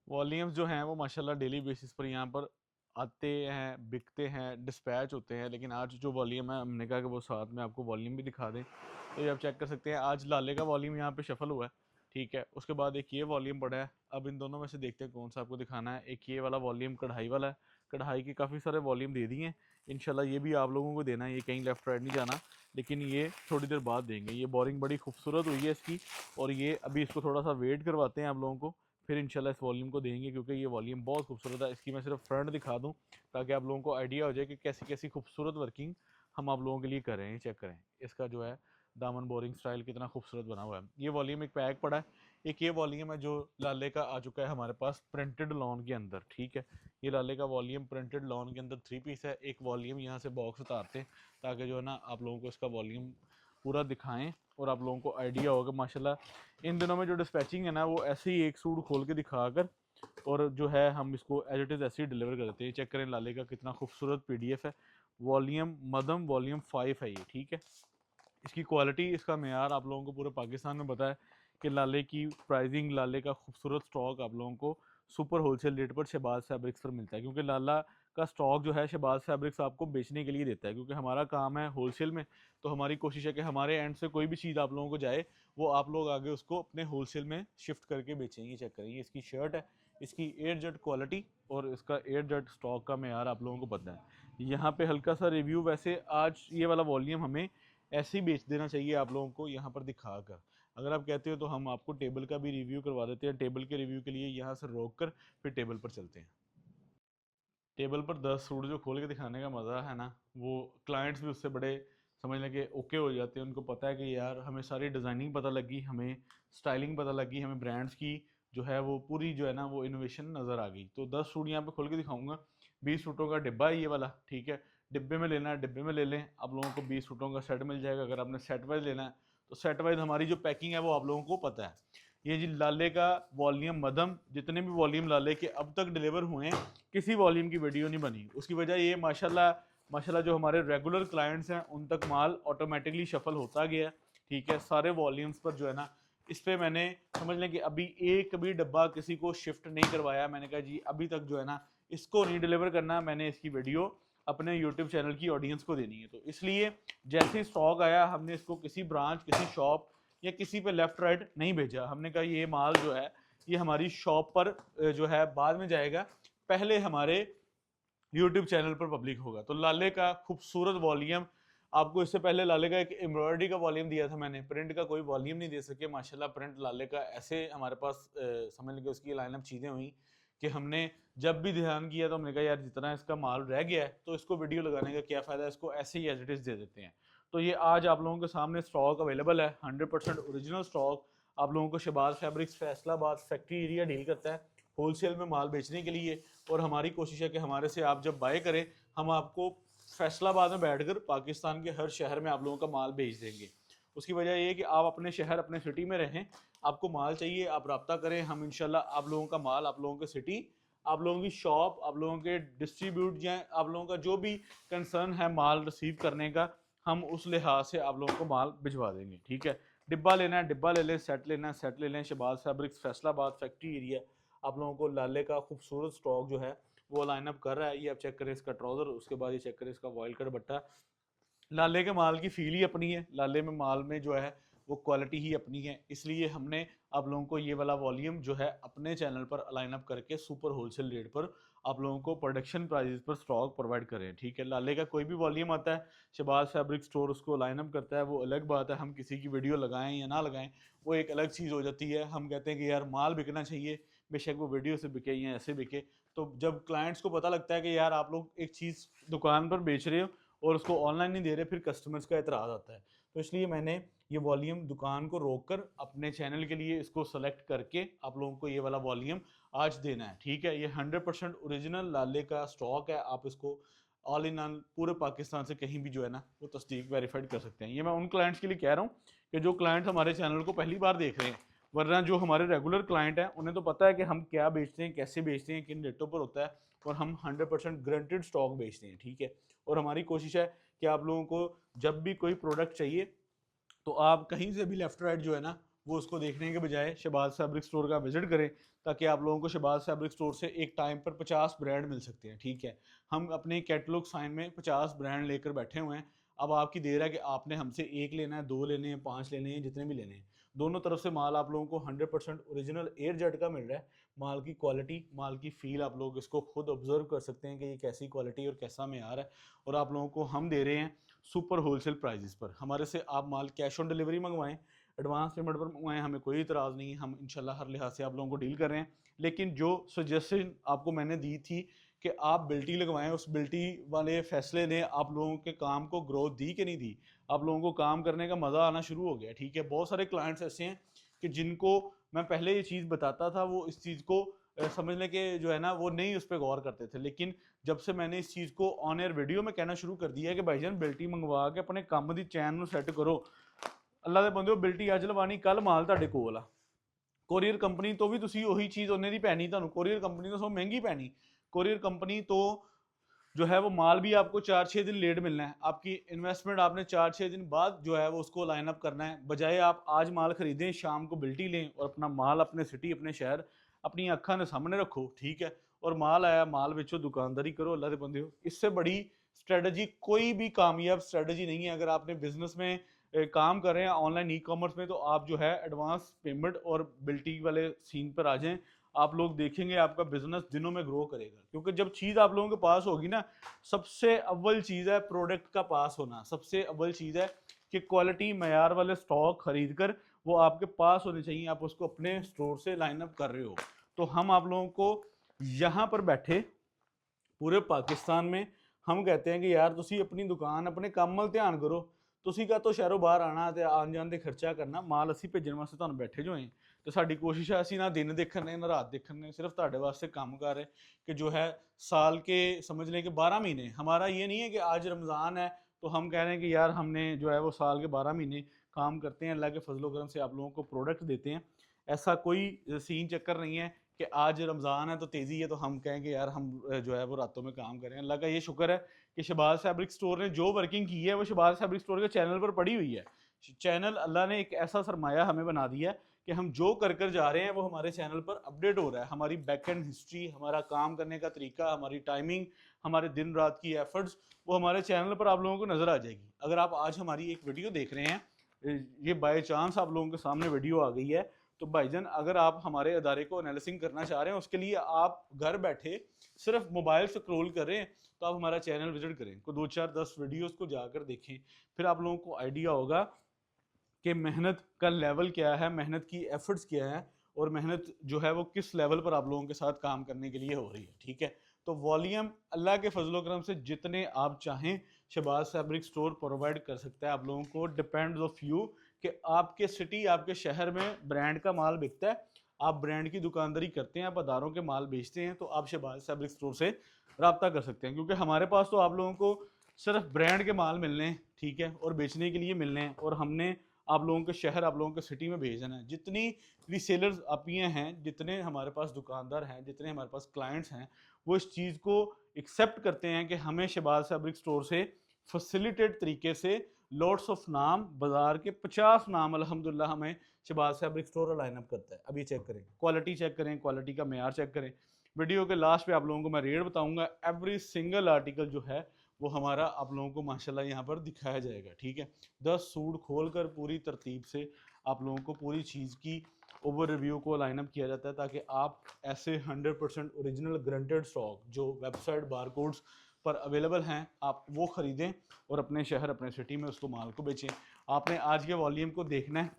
Volumes जो हैं वो माशाल्लाह डेली बेसिस पर यहाँ पर आते हैं, बिकते हैं, डिस्पैच होते हैं। लेकिन आज जो वॉल्यूम है हमने कहा कि वो साथ में आपको वॉल्यूम भी दिखा दें। तो ये आप चेक कर सकते हैं, आज लाले का वॉल्यूम यहाँ पे शफल हुआ है, ठीक है। उसके बाद एक ये वॉल्यूम पड़ा है। अब इन दोनों में से देखते हैं कौन सा आपको दिखाना है। एक ये वाला वॉल्यूम कढ़ाई वाला है, कढ़ाई के काफ़ी सारे वॉल्यूम दे दिए हैं। इंशाल्लाह ये भी आप लोगों को देना है, ये कहीं लेफ्ट राइट नहीं जाना, लेकिन ये थोड़ी देर बाद देंगे। ये बोरिंग बड़ी खूबसूरत हुई है इसकी, और ये अभी इसको थोड़ा सा वेट करवाते हैं आप लोगों को, फिर इंशाल्लाह इस वॉल्यूम को देंगे, क्योंकि ये वॉल्यूम बहुत खूबसूरत है। इसकी मैं सिर्फ फ्रंट दिखा दूं ताकि आप लोगों को आइडिया हो जाए कि कैसी कैसी खूबसूरत वर्किंग हम आप लोगों के लिए कर रहे हैं। चेक करें इसका जो है दामन बोरिंग स्टाइल कितना खूबसूरत बना हुआ है। ये वॉल्यूम एक पैक पड़ा है। एक ये वॉल्यूम है जो लाले का आ चुका है हमारे पास प्रिंटेड लॉन के अंदर, ठीक है। ये लाले का वॉल्यूम प्रिंटेड लॉन के अंदर 3 पीस है। एक वॉल्यूम यहाँ से बॉक्स उतारते हैं ताकि जो है ना आप लोगों को इसका वॉल्यूम पूरा दिखाएं और आप लोगों को आइडिया होगा। माशाल्लाह इन दिनों में जो डिस्पैचिंग है ना, वो ऐसे ही एक सूट खोल के दिखाकर और जो है हम इसको एज इट इज़ ऐसे ही डिलीवर कर देते हैं। चेक करें लाले का कितना खूबसूरत पीडीएफ है। वॉल्यूम मदम वॉल्यूम 5 है ये, ठीक है। इसकी क्वालिटी, इसका मेयार आप लोगों को पूरे पाकिस्तान में पता है कि लाले की प्राइसिंग, लाले का खूबसूरत स्टॉक आप लोगों को सुपर होलसेल रेट पर शहबाज फैब्रिक्स पर मिलता है, क्योंकि लाला का स्टॉक जो है शहबाज फैब्रिक्स आपको बेचने के लिए देता है, क्योंकि हमारा काम है होलसेल में। तो हमारी कोशिश है कि हमारे एंड से कोई भी चीज़ आप लोगों को जाए, वो आप लोग आगे उसको अपने होलसेल में शिफ्ट करके बेचेंगे। चेक करेंगे इसकी शर्ट है, इसकी एयर जट क्वालिटी और इसका एयर जट स्टॉक का मेयार आप लोगों को पता है। यहाँ पे हल्का सा रिव्यू, वैसे आज ये वाला वॉल्यूम हमें ऐसे ही बेच देना चाहिए आप लोगों को यहाँ पर दिखा कर। अगर आप कहते हो तो हम आपको टेबल का भी रिव्यू करवा देते हैं। टेबल के रिव्यू के लिए यहाँ से रोक कर फिर टेबल पर चलते हैं। टेबल पर 10 सूट जो खोल के दिखाने का मज़ा है ना, वो क्लाइंट्स भी उससे बड़े समझ लें कि ओके हो जाते हैं। उनको पता है कि यार हमें सारी डिज़ाइनिंग पता लगी, हमें स्टाइलिंग पता लगी, हमें ब्रांड्स की जो है वो पूरी जो है ना वो इनोवेशन नज़र आ गई। तो 10 सूट यहाँ पे खोल के दिखाऊंगा। 20 सूटों का डिब्बा है ये वाला, ठीक है। डिब्बे में लेना है डिब्बे में ले लें, आप लोगों को 20 सूटों का सेट मिल जाएगा। अगर आपने सेट वाइज लेना है तो सेट वाइज हमारी जो पैकिंग है वो आप लोगों को पता है। ये जी लाले का वॉल्यूम मदम, जितने भी वॉल्यूम लाले के अब तक डिलीवर हुए हैं, किसी वॉल्यूम की वीडियो नहीं बनी। उसकी वजह ये माशाल्लाह माशाल्लाह जो हमारे रेगुलर क्लाइंट्स हैं उन तक माल ऑटोमेटिकली शफल होता गया, ठीक है। सारे वॉल्यूम्स पर जो है ना, इस पर मैंने समझ लें कि अभी एक भी डब्बा किसी को शिफ्ट नहीं करवाया। मैंने कहा जी अभी तक जो है ना इसको नहीं डिलीवर करना, मैंने इसकी वीडियो अपने यूट्यूब चैनल की ऑडियंस को देनी है। तो इसलिए जैसे ही स्टॉक आया हमने इसको किसी ब्रांच, किसी शॉप या किसी पे लेफ्ट राइट नहीं भेजा। हमने कहा ये माल जो है ये हमारी शॉप पर जो है बाद में जाएगा, पहले हमारे यूट्यूब चैनल पर पब्लिक होगा। तो लाले का खूबसूरत वॉल्यूम, आपको इससे पहले लाले का एक एम्ब्रॉयडरी का वॉल्यूम दिया था मैंने, प्रिंट का कोई वॉल्यूम नहीं दे सके। माशाल्लाह प्रिंट लाले का ऐसे हमारे पास समझ लीजिए उसकी लाइनअप चीज़ें हुई कि हमने जब भी ध्यान किया तो हमने कहा यार जितना इसका माल रह गया है तो इसको वीडियो लगाने का क्या फ़ायदा, इसको ऐसे ही एज इट इज़ दे देते हैं। तो ये आज आप लोगों के सामने स्टॉक अवेलेबल है, 100% ओरिजिनल स्टॉक। आप लोगों को Shahbaz fabrics Faisalabad factory area deal करता है होलसेल में माल बेचने के लिए। और हमारी कोशिश है कि हमारे से आप जब बाय करें, हम आपको फैसलाबाद में बैठकर पाकिस्तान के हर शहर में आप लोगों का माल भेज देंगे। उसकी वजह ये है कि आप अपने शहर, अपने सिटी में रहें, आपको माल चाहिए, आप रब्ता करें, हम इंशाल्लाह आप लोगों का माल, आप लोगों के सिटी, आप लोगों की शॉप, आप लोगों के डिस्ट्रीब्यूट या आप लोगों का जो भी कंसर्न है माल रिसीव करने का, हम उस लिहाज से आप लोगों को माल भिजवा देंगे, ठीक है। डिब्बा लेना है डिब्बा ले लें, सेट लेना है सेट ले लें। Shahbaz fabrics Faisalabad factory area आप लोगों को लाले का खूबसूरत स्टॉक जो है वो लाइनअप कर रहा है। ये आप चेक करें इसका ट्राउज़र, उसके बाद ये चेक करें इसका वॉयल कट बट्टा। लाले के माल की फील ही अपनी है, लाले में माल में जो है वो क्वालिटी ही अपनी है। इसलिए हमने आप लोगों को ये वाला वॉल्यूम जो है अपने चैनल पर लाइन अप करके सुपर होलसेल रेट पर आप लोगों को प्रोडक्शन प्राइस पर स्टॉक प्रोवाइड करें, ठीक है। लाले का कोई भी वॉल्यूम आता है, शहबाज फैब्रिक स्टोर उसको लाइन अप करता है, वो अलग बात है। हम किसी की वीडियो लगाएं या ना लगाएं वो एक अलग चीज़ हो जाती है। हम कहते हैं कि यार माल बिकना चाहिए, बेशक वो वीडियो से बिके या ऐसे बिके। तो जब क्लाइंट्स को पता लगता है कि यार आप लोग एक चीज़ दुकान पर बेच रहे हो और उसको ऑनलाइन नहीं दे रहे, फिर कस्टमर्स का एतराज़ आता है। तो इसलिए मैंने ये वॉल्यूम दुकान को रोक कर अपने चैनल के लिए इसको सेलेक्ट करके आप लोगों को ये वाला वॉल्यूम आज देना है, ठीक है। ये 100% ओरिजिनल लाले का स्टॉक है। आप इसको ऑल इन ऑल पूरे पाकिस्तान से कहीं भी जो है ना वो तस्दीक वेरीफाइड कर सकते हैं। ये मैं उन क्लाइंट्स के लिए कह रहा हूँ कि जो क्लाइंट हमारे चैनल को पहली बार देख रहे हैं, वरना जो हमारे रेगुलर क्लाइंट हैं उन्हें तो पता है कि हम क्या बेचते हैं, कैसे बेचते हैं, किन रेटों पर होता है, और हम 100% गारंटेड स्टॉक बेचते हैं, ठीक है। और हमारी कोशिश है कि आप लोगों को जब भी कोई प्रोडक्ट चाहिए तो आप कहीं से भी लेफ्ट राइट जो है ना वो उसको देखने के बजाय शहबाज फैब्रिक स्टोर का विजिट करें, ताकि आप लोगों को शहबाज फैब्रिक स्टोर से एक टाइम पर 50 ब्रांड मिल सकते हैं। ठीक है, हम अपने कैटलॉग साइन में 50 ब्रांड लेकर बैठे हुए हैं। अब आपकी देर है कि आपने हमसे एक लेना है, 2 लेने हैं, 5 लेने हैं, जितने भी लेने हैं। दोनों तरफ से माल आप लोगों को 100% ओरिजिनल एयर जेट का मिल रहा है। माल की क्वालिटी, माल की फील आप लोग इसको खुद ऑब्जर्व कर सकते हैं कि ये कैसी क्वालिटी और कैसा मेयार है। और आप लोगों को हम दे रहे हैं सुपर होलसेल प्राइजेस पर। हमारे से आप माल कैश ऑन डिलीवरी मंगवाएं, एडवांस पेमेंट पर मंगवाएं, हमें कोई इतराज़ नहीं है। हम इंशाल्लाह हर लिहाज से आप लोगों को डील कर रहे हैं। लेकिन जो सजेशन आपको मैंने दी थी कि आप बिल्टी लगवाएं, उस बिल्टी वाले फैसले ने आप लोगों के काम को ग्रोथ दी कि नहीं दी? आप लोगों को काम करने का मज़ा आना शुरू हो गया। ठीक है, बहुत सारे क्लाइंट्स ऐसे हैं कि जिनको मैं पहले ये चीज़ बताता था, वो इस चीज़ को समझने के जो है ना, वो नहीं उस पर गौर करते थे। लेकिन जब से मैंने इस चीज़ को ऑन एयर वीडियो में कहना शुरू कर दिया है कि भाईजान बिल्टी मंगवा के अपने काम दी चैन ਨੂੰ ਸੈੱਟ ਕਰੋ, ਅੱਲਾ ਦੇ ਬੰਦਿਓ ਬਿਲਟੀ ਅੱਜ ਲਵਾਣੀ, ਕੱਲ ਮਾਲ ਤੁਹਾਡੇ ਕੋਲ ਆ। ਕੋਰੀਅਰ ਕੰਪਨੀ ਤੋਂ ਵੀ ਤੁਸੀਂ ਉਹੀ ਚੀਜ਼ ਉਹਨੇ ਦੀ ਪੈਣੀ, ਤੁਹਾਨੂੰ ਕੋਰੀਅਰ ਕੰਪਨੀ ਤੋਂ ਸੋ ਮਹਿੰਗੀ ਪੈਣੀ। कोरियर कंपनी तो जो है वो माल भी आपको 4-6 दिन लेट मिलना है। आपकी इन्वेस्टमेंट आपने 4-6 दिन बाद जो है वो उसको लाइन अप करना है। बजाय आप आज माल खरीदें, शाम को बिल्टी लें और अपना माल अपने सिटी, अपने शहर, अपनी अक्खा ने सामने रखो। ठीक है, और माल आया, माल बेचो, दुकानदारी करो, अल्लाह दे बंदे हो। इससे बड़ी स्ट्रेटजी कोई भी कामयाब स्ट्रेटजी नहीं है। अगर आपने बिजनेस में काम कर रहे हैं ऑनलाइन ई कॉमर्स में, तो आप जो है एडवांस पेमेंट और बिल्टी वाले सीन पर आ जाएं। आप लोग देखेंगे आपका बिजनेस दिनों में ग्रो करेगा। क्योंकि जब चीज़ आप लोगों के पास होगी ना, सबसे अव्वल चीज़ है प्रोडक्ट का पास होना। सबसे अव्वल चीज़ है कि क्वालिटी मयार वाले स्टॉक खरीद कर वो आपके पास होने चाहिए। आप उसको अपने स्टोर से लाइन अप कर रहे हो। तो हम आप लोगों को यहाँ पर बैठे पूरे पाकिस्तान में हम कहते हैं कि यार तुसी अपनी दुकान, अपने काम ਵੱਲ ध्यान करो। ਤੁਸੀਂ ਕਾ ਤੋਂ ਸ਼ਹਿਰੋਂ ਬਾਹਰ ਆਣਾ ਤੇ ਆਉਣ ਜਾਣ ਦੇ ਖਰਚਾ ਕਰਨਾ, ਮਾਲ ਅਸੀਂ ਭੇਜਣ ਵਾਸਤੇ ਤੁਹਾਨੂੰ ਬੈਠੇ ਜੋ हैं। तो साड़ी कोशिश है, ਅਸੀਂ ना दिन देखने ना रात देखने, सिर्फ ਤੁਹਾਡੇ वास्ते काम कर रहे कि जो है साल के समझ लें कि 12 महीने। हमारा ये नहीं है कि आज रमज़ान है तो हम कह रहे हैं कि यार हमने जो है वो साल के 12 महीने काम करते हैं, अल्लाह के फजलो करम से आप लोगों को प्रोडक्ट देते हैं। ऐसा कोई सीन चक्कर नहीं है कि आज रमज़ान है तो तेज़ी है तो हम कहेंगे यार हम जो है वो रातों में काम करें। अल्लाह का ये शुक्र है कि शहबाज फैब्रिक स्टोर ने जो वर्किंग की है वो शहबाज फैब्रिक स्टोर के चैनल पर पड़ी हुई है। चैनल अल्लाह ने एक ऐसा सरमाया हमें बना दिया है कि हम जो कर जा रहे हैं वो हमारे चैनल पर अपडेट हो रहा है। हमारी बैक एंड हिस्ट्री, हमारा काम करने का तरीका, हमारी टाइमिंग, हमारे दिन रात की एफर्ट्स, वो हमारे चैनल पर आप लोगों को नज़र आ जाएगी। अगर आप आज हमारी एक वीडियो देख रहे हैं, ये बाय चांस आप लोगों के सामने वीडियो आ गई है, तो भाईजान अगर आप हमारे अदारे को एनालिसिंग करना चाह रहे हैं, उसके लिए आप घर बैठे सिर्फ मोबाइल से स्क्रॉल कर रहे हैं, तो आप हमारा चैनल विजिट करें, को 2-4-10 वीडियोस को जाकर देखें। फिर आप लोगों को आइडिया होगा कि मेहनत का लेवल क्या है, मेहनत की एफर्ट्स क्या है, और मेहनत जो है वो किस लेवल पर आप लोगों के साथ काम करने के लिए हो रही है। ठीक है, तो वॉल्यूम अल्लाह के फजलो करम से जितने आप चाहें शहबाज फैब्रिक स्टोर प्रोवाइड कर सकता है आप लोगों को। डिपेंड्स ऑफ यू कि आपके सिटी, आपके शहर में ब्रांड का माल बिकता है, आप ब्रांड की दुकानदारी करते हैं, आप अदारों के माल बेचते हैं, तो आप शहबाज फैब्रिक स्टोर से रब्ता कर सकते हैं। क्योंकि हमारे पास तो आप लोगों को सिर्फ ब्रांड के माल मिलने हैं, ठीक है, और बेचने के लिए मिलने हैं, और हमने आप लोगों के शहर, आप लोगों के सिटी में भेजना है। जितनी रीसेलर्स अपियाँ हैं, जितने हमारे पास दुकानदार हैं, जितने हमारे पास क्लाइंट्स हैं, वो इस चीज़ को एक्सेप्ट करते हैं कि हमें शहबाज फैब्रिक स्टोर से फैसिलिटेट तरीके से लॉट्स ऑफ नाम, बाजार के 50 नाम अल्हम्दुलिल्लाह हमें Shahbaz fabric store line up करता है। अभी चेक करें, क्वालिटी चेक करें, क्वालिटी का मेयार चेक करें। वीडियो के लास्ट पे आप लोगों को मैं रेट बताऊंगा। एवरी सिंगल आर्टिकल जो है वो हमारा आप लोगों को माशाल्लाह यहाँ पर दिखाया जाएगा। ठीक है, 10 सूट खोल कर पूरी तरतीब से आप लोगों को पूरी चीज़ की ओवर रिव्यू को लाइन अप किया जाता है, ताकि आप ऐसे 100% ओरिजिनल ग्रंटेड स्टॉक जो वेबसाइट बारकोड्स पर अवेलेबल हैं, आप वो ख़रीदें और अपने शहर, अपने सिटी में उसको माल को बेचें। आपने आज के वॉल्यूम को देखना है,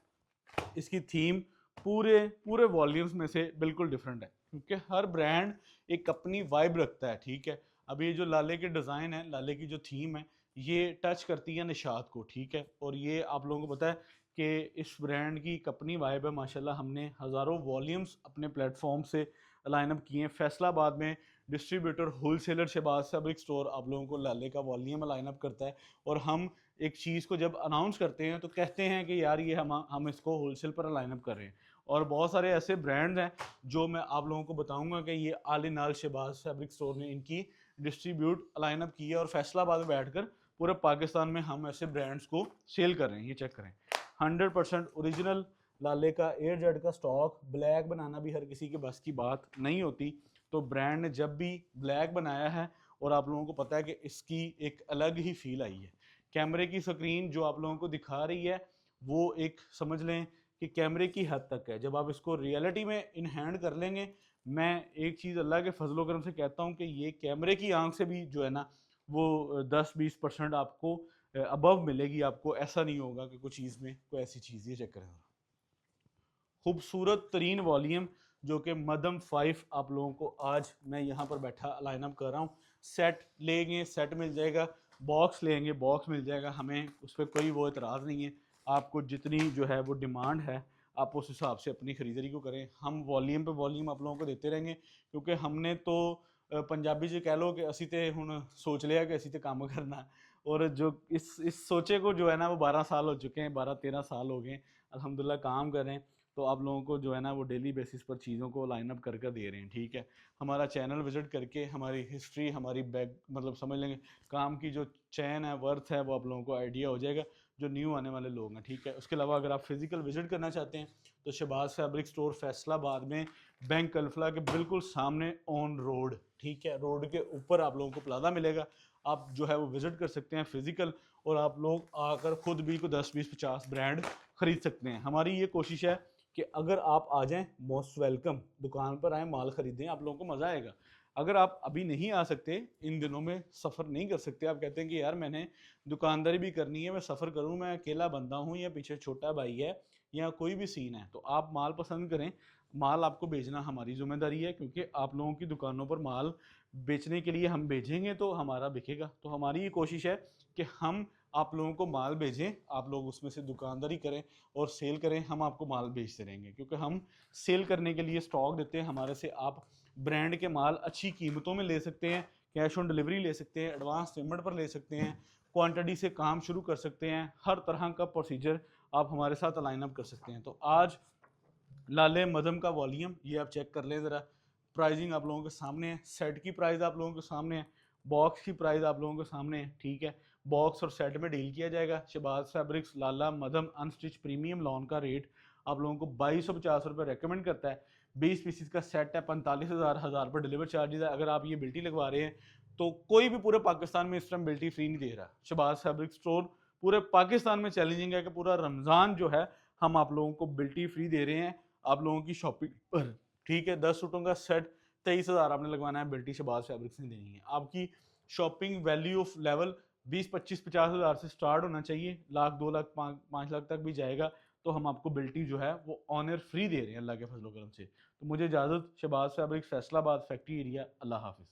इसकी थीम पूरे पूरे वॉल्यूम्स में से बिल्कुल डिफरेंट है, क्योंकि हर ब्रांड एक अपनी वाइब रखता है। ठीक है, अब ये जो लाले के डिज़ाइन है, लाले की जो थीम है, ये टच करती है निशात को। ठीक है, और ये आप लोगों को पता है कि इस ब्रांड की एक अपनी वाइब है। माशाल्लाह हमने हज़ारों वॉल्यूम्स अपने प्लेटफॉर्म से लाइनअप किए हैं। फैसलाबाद में distributor wholesaler Shahbaz fabric store आप लोगों को लाले का वॉल्यूम लाइनअप करता है, और हम एक चीज़ को जब अनाउंस करते हैं तो कहते हैं कि यार ये हम इसको होलसेल पर लाइनअप कर रहे हैं। और बहुत सारे ऐसे ब्रांड्स हैं जो मैं आप लोगों को बताऊंगा कि ये आल इन आल शहबाज फैब्रिक स्टोर ने इनकी डिस्ट्रीब्यूट लाइनअप की है, और फैसलाबाद में बैठकर पूरे पाकिस्तान में हम ऐसे ब्रांड्स को सेल कर रहे हैं। ये चेक करें, 100% ओरिजिनल लाले का एयर जेड का स्टॉक ब्लैक बनाना भी हर किसी के बस की बात नहीं होती, तो ब्रांड ने जब भी ब्लैक बनाया है, और आप लोगों को पता है कि इसकी एक अलग ही फील आई है। कैमरे की स्क्रीन जो आप लोगों को दिखा रही है वो एक समझ लें कि कैमरे की हद तक है। जब आप इसको रियलिटी में इन हैंड कर लेंगे, मैं एक चीज़ अल्लाह के फजलो करम से कहता हूँ कि ये कैमरे की आंख से भी जो है ना वो 10-20% आपको अबव मिलेगी। आपको ऐसा नहीं होगा कि कुछ चीज़ में कोई ऐसी चीज़, ये चेक करें। खूबसूरत तरीन वॉल्यूम जो कि मदम 5 आप लोगों को आज मैं यहाँ पर बैठा लाइनअप कर रहा हूँ। सेट लेंगे सेट मिल जाएगा, बॉक्स लेंगे बॉक्स मिल जाएगा, हमें उस पर कोई वो एतराज़ नहीं है। आपको जितनी जो है वो डिमांड है आप उस हिसाब से अपनी ख़रीदारी को करें। हम वॉल्यूम पे वॉल्यूम आप लोगों को देते रहेंगे, क्योंकि हमने तो पंजाबी से कह लो कि असी तो हुण सोच लिया कि असी तो काम करना, और जो इस सोचे को जो है ना वो 12 साल हो चुके हैं, 12-13 साल हो गए अल्हम्दुलिल्लाह काम कर रहे हैं। तो आप लोगों को जो है ना वो डेली बेसिस पर चीज़ों को लाइन अप कर दे रहे हैं, ठीक है। हमारा चैनल विजिट करके हमारी हिस्ट्री, हमारी बैक मतलब समझ लेंगे काम की जो चैन है, वर्थ है, वो आप लोगों को आइडिया हो जाएगा जो न्यू आने वाले लोग हैं, ठीक है। उसके अलावा अगर आप फिजिकल विजिट करना चाहते हैं तो शहबाज फैब्रिक स्टोर फैसलाबाद में बैंक कल्फला के बिल्कुल सामने ऑन रोड, ठीक है, रोड के ऊपर आप लोगों को प्लाजा मिलेगा। आप जो है वो विजिट कर सकते हैं फिजिकल, और आप लोग आकर खुद भी को 10-20-50 ब्रांड खरीद सकते हैं। हमारी ये कोशिश है कि अगर आप आ जाएं, मोस्ट वेलकम, दुकान पर आएँ, माल खरीदें, आप लोगों को मज़ा आएगा। अगर आप अभी नहीं आ सकते, इन दिनों में सफ़र नहीं कर सकते, आप कहते हैं कि यार मैंने दुकानदारी भी करनी है, मैं सफ़र करूं, मैं अकेला बंदा हूं या पीछे छोटा भाई है या कोई भी सीन है, तो आप माल पसंद करें। माल आपको भेजना हमारी जिम्मेदारी है, क्योंकि आप लोगों की दुकानों पर माल बेचने के लिए हम भेजेंगे तो हमारा बिकेगा। तो हमारी ये कोशिश है कि हम आप लोगों को माल भेजें, आप लोग उसमें से दुकानदारी करें और सेल करें, हम आपको माल बेचते रहेंगे, क्योंकि हम सेल करने के लिए स्टॉक देते हैं। हमारे से आप ब्रांड के माल अच्छी कीमतों में ले सकते हैं, कैश ऑन डिलीवरी ले सकते हैं, एडवांस पेमेंट पर ले सकते हैं, क्वांटिटी से काम शुरू कर सकते हैं, हर तरह का प्रोसीजर आप हमारे साथ लाइन अप कर सकते हैं। तो आज लाले मदम का वॉल्यूम ये आप चेक कर लें ज़रा, प्राइसिंग आप लोगों के सामने है, सेट की प्राइस आप लोगों के सामने है, बॉक्स की प्राइस आप लोगों के सामने है, ठीक है। बॉक्स और सेट में डील किया जाएगा। शहबाज फैब्रिक्स लाला मदम अनस्टिच प्रीमियम लॉन का रेट आप लोगों को 2250 रिकमेंड करता है। 20 पीसीस का सेट है, 45,000 हज़ार पर डिलीवर चार्जेस है। अगर आप ये बिल्टी लगवा रहे हैं तो कोई भी पूरे पाकिस्तान में इस टाइम बिल्टी फ्री नहीं दे रहा। शहबाज फैब्रिक स्टोर पूरे पाकिस्तान में चैलेंजिंग है कि पूरा रमज़ान जो है हम आप लोगों को बिल्टी फ्री दे रहे हैं आप लोगों की शॉपिंग पर, ठीक है। 10 सूटों का सेट 23,000 आपने लगवाना है, बिल्टी शहबाज फैब्रिक्स ने देनी है। आपकी शॉपिंग वैल्यू ऑफ लेवल 20-25-50,000 से स्टार्ट होना चाहिए, लाख 2 लाख 5 लाख तक भी जाएगा तो हम आपको बिल्टी जो है वो ऑनर फ्री दे रहे हैं अल्लाह के फजलो करम से। तो मुझे इजाज़त, Shahbaz fabrics Faisalabad factory area, अल्लाह हाफिज़।